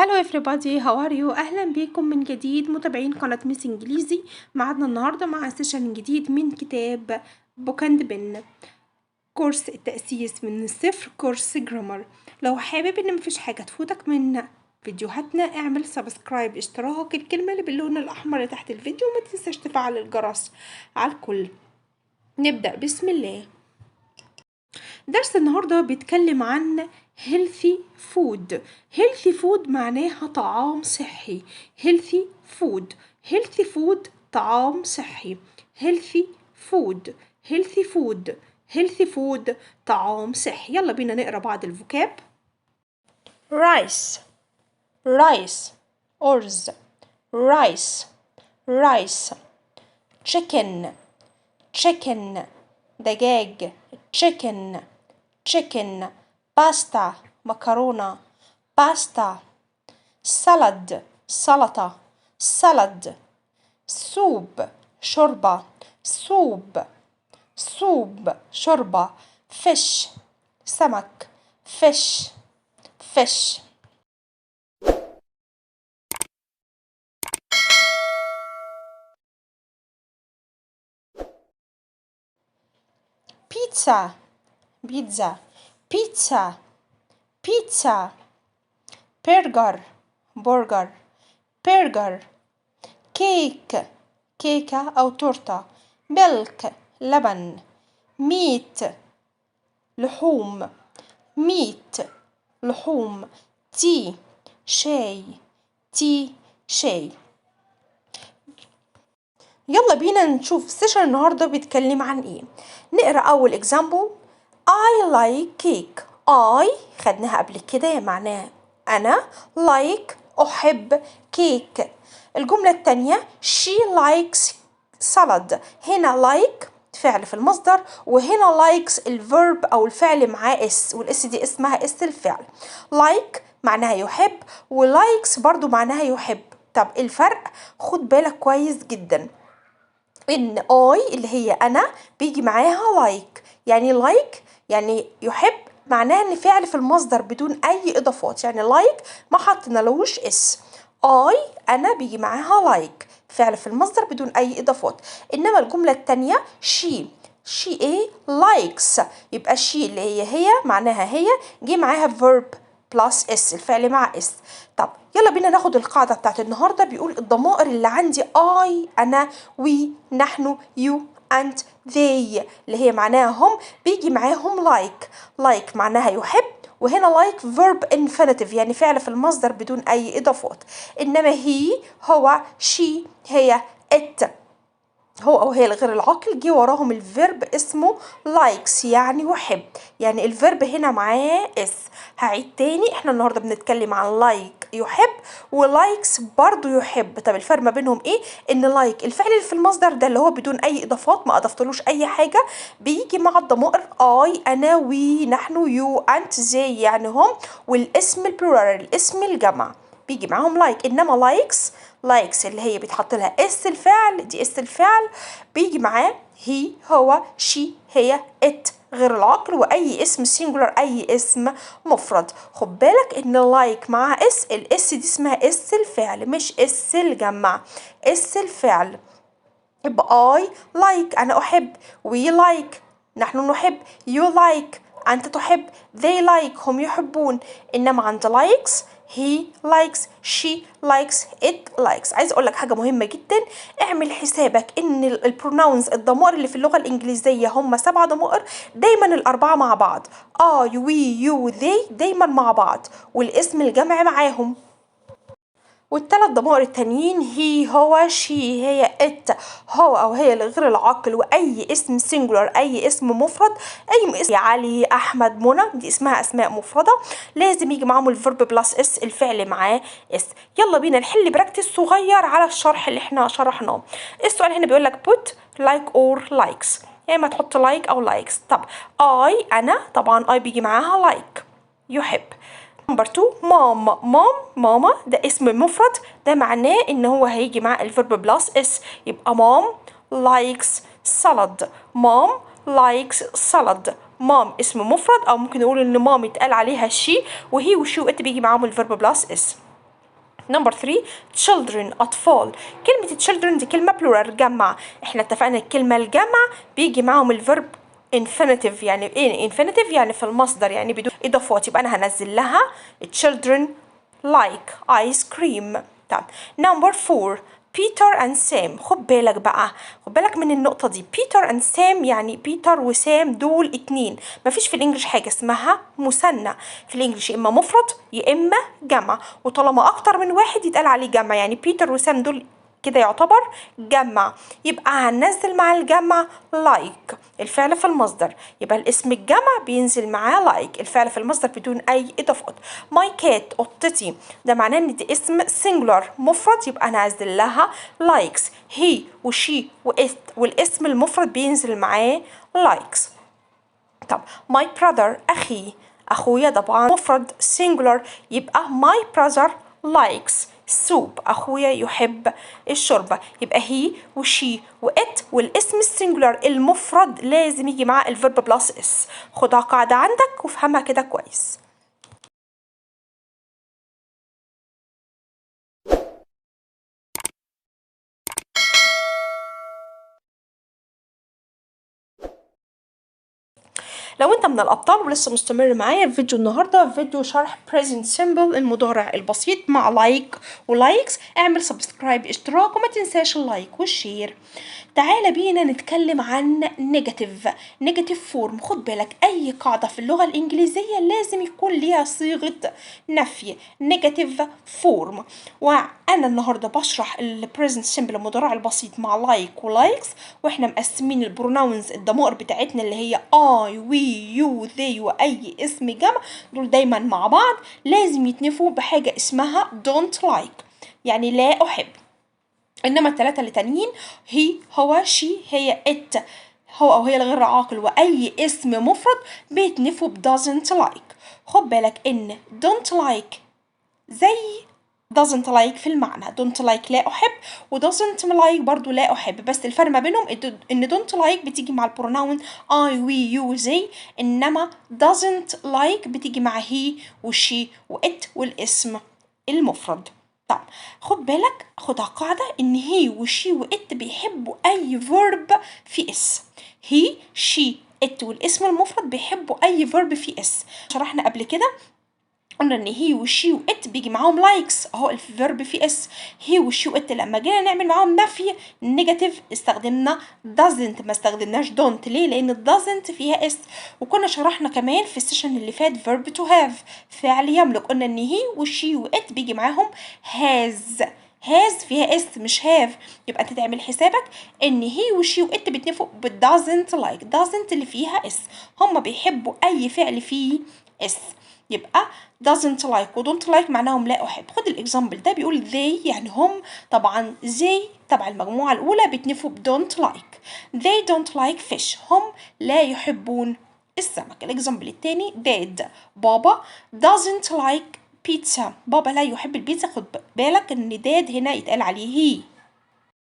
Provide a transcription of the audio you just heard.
هالو everybody how are you؟ أهلا بيكم من جديد متابعين قناة ميس إنجليزي. معادنا النهاردة مع سيشن جديد من كتاب بوك اند بن، كورس التأسيس من الصفر، كورس جرامر. لو حابب إن مفيش حاجة تفوتك من فيديوهاتنا اعمل سبسكرايب، اشتراك، الكلمة اللي باللون الأحمر اللي تحت الفيديو، وما تنساش تفعل الجرس على الكل. نبدأ بسم الله. درس النهاردة بيتكلم عن healthy food. healthy food معناها طعام صحي. healthy food healthy food طعام صحي. healthy food healthy food healthy food طعام صحي. يلا بينا نقرأ بعض الفوكاب. rice rice أرز rice rice chicken chicken دجاج chicken chicken باستا مكرونة باستا salad سلطة salad soup شوربة soup soup شوربة fish سمك fish fish pizza بيتزا بيتزا بيتزا برجر برجر برجر كيك كيكة أو تورتة ميلك لبن ميت لحوم ميت لحوم تي شاي تي شاي. يلا بينا نشوف السيشن النهارده بيتكلم عن ايه. نقرا اول example. I like cake. I خدناها قبل كده معناها أنا. like أحب كيك. الجملة التانية she likes salad. هنا like فعل في المصدر، وهنا likes الفيرب أو الفعل معاه اس، والاس دي اسمها اس الفعل. like معناها يحب، وlikes برضو معناها يحب. طب الفرق خد بالك كويس جدا ان I اللي هي أنا بيجي معاها like. يعني like يعني يحب معناها ان فعل في المصدر بدون اي اضافات، يعني like ما حطينالوش اس. انا بيجي معاها like فعل في المصدر بدون اي اضافات. انما الجمله الثانيه she ايه likes، يبقى she اللي هي معناها هي جه معاها verb plus اس الفعل مع اس. طب يلا بينا ناخد القاعده بتاعت النهارده. بيقول الضمائر اللي عندي I انا وي نحن يو and they اللي هي معناها هم بيجي معاهم like معناها يحب، وهنا like verb infinitive يعني فعل في المصدر بدون أي إضافات. إنما هو she هي it هو أو هي الغير العاقل جه وراهم الفيرب اسمه likes يعني يحب، يعني الفيرب هنا معاه اس. هعيد تاني، احنا النهارده بنتكلم عن like يحب ولايكس برضو يحب. طب الفرق ما بينهم ايه؟ ان like الفعل اللي في المصدر ده اللي هو بدون اي اضافات ما اضفتلوش اي حاجه بيجي مع الضمائر I انا وي نحن يو انت زي يعني هم، والاسم البلورال الاسم الجمع بيجي معاهم like. انما likes اللي هي بيتحط لها اس الفعل، دي اس الفعل بيجي معاه هو she هي it غير العقل، واي اسم singular اي اسم مفرد. خد بالك ان like مع اس، الاس دي اسمها اس الفعل مش اس الجمع، اس الفعل. يبقى I like انا احب، we like نحن نحب، you like انت تحب، they like هم يحبون. انما عند likes he likes she likes it likes. عايز اقول لك حاجه مهمه جدا، اعمل حسابك ان البروناونز الضمائر اللي في اللغه الانجليزيه هم 7 ضمائر، دايما الاربعه مع بعض I we you they دايما مع بعض، والاسم الجمع معاهم. والثلاث ضمائر التانيين هو she هي it هو أو هي الغير العاقل، وأي اسم singular أي اسم مفرد، أي اسم علي أحمد منى دي اسمها أسماء مفردة لازم يجي معاهم الفيرب بلس اس الفعل معاه اس. يلا بينا نحل براكتس صغير على الشرح اللي احنا شرحناه. السؤال هنا بيقول لك put like or likes، يا إما تحط like أو likes. طب I أنا طبعا I بيجي معاها like يحب. نمبر 2 ماما ده اسم مفرد، ده معناه ان هو هيجي مع الفيرب بلس اس، يبقى مام لايكس سالاد. مام لايكس سالاد. مام اسم مفرد، او ممكن نقول ان مام يتقال عليها شي، وهي وشي وات بيجي معاهم الفيرب بلس اس. نمبر 3 children أطفال. كلمة children دي كلمة plural جمع. احنا اتفقنا الكلمة الجمع بيجي معاهم الفيرب infinitive. يعني ايه infinitive؟ يعني في المصدر، يعني بدون إضافات. يبقى أنا هنزل لها children like ice cream. طب نمبر 4 بيتر and سام. خد بالك بقى، خد بالك من النقطة دي. بيتر and سام يعني بيتر وسام دول اتنين. مفيش في الانجليش حاجة اسمها مثنى. في الانجليش يا اما مفرد يا اما جمع، وطالما اكتر من واحد يتقال عليه جمع. يعني بيتر وسام دول كده يعتبر جمع. يبقى هننزل مع الجمع like الفعل في المصدر. يبقى الاسم الجمع بينزل معاه like الفعل في المصدر بدون اي اضافات. my cat قطتي، ده معناه ان دي اسم singular مفرد، يبقى انا هنزل لها likes. he وشي وات والاسم المفرد بينزل معاه likes. طب my brother أخي، أخويا طبعا مفرد singular، يبقى my brother likes soup. أخويا يحب الشوربة. يبقى he وشي وات والاسم السنجولار المفرد لازم يجي معاه الفيرب بلس اس. خدها قاعدة عندك وافهمها كده كويس. لو انت من الابطال ولسه مستمر معايا في فيديو النهارده، فيديو شرح present simple المضارع البسيط مع لايك ولايكس، اعمل سبسكرايب اشتراك وما تنساش اللايك والشير. تعالى بينا نتكلم عن نيجاتيف فورم. خد بالك اي قاعده في اللغه الانجليزيه لازم يكون ليها صيغه نفي نيجاتيف فورم. وانا النهارده بشرح البريزنت سيمبل المضارع البسيط مع لايك ولايكس، واحنا مقسمين البروناونز الضمائر بتاعتنا اللي هي اي وي يو ذي واي اسم جمع، دول دايما مع بعض لازم يتنفوا بحاجه اسمها don't like، يعني لا احب. انما الثلاثه اللي تانيين هي هو شي هي ات هو او هي الغير عاقل واي اسم مفرد بيتنفوا ب doesn't like. خد بالك ان don't like زي doesn't like في المعنى. don't like لا احب، و doesn't like برضو لا احب، بس الفرق ما بينهم ان don't like بتيجي مع البروناون I we you they، انما doesn't like بتيجي مع he وشي وات والاسم المفرد. طب خد بالك، خدها قاعدة ان هي وشي وات بيحبوا اي verb في اس. هي شي ات والاسم المفرد بيحبوا اي verb في اس. شرحنا قبل كده قلنا ان هي وشي وات بيجي معاهم لايكس اهو الفيرب في اس. هي وشي وات لما جينا نعمل معاهم نفي نيجاتيف استخدمنا doesn't، ما استخدمناش don't. ليه؟ لان doesn't فيها اس. وكنا شرحنا كمان في السيشن اللي فات verb to have فعل يملك، قلنا ان هي وشي وات بيجي معاهم has فيها اس مش have. يبقى انت تعمل حسابك ان هي وشي وات بيتنفوا ب doesn't like. doesn't اللي فيها اس، هم بيحبوا اي فعل فيه اس. يبقى doesn't like و don't like معناهم لا أحب. خد الإكزامبل ده بيقول they يعني هم، طبعا they تبع المجموعة الأولى بيتنفوا ب don't like. they don't like fish هم لا يحبون السمك. الإكزامبل التاني dad بابا doesn't like pizza بابا لا يحب البيتزا. خد بالك إن dad هنا يتقال عليه he.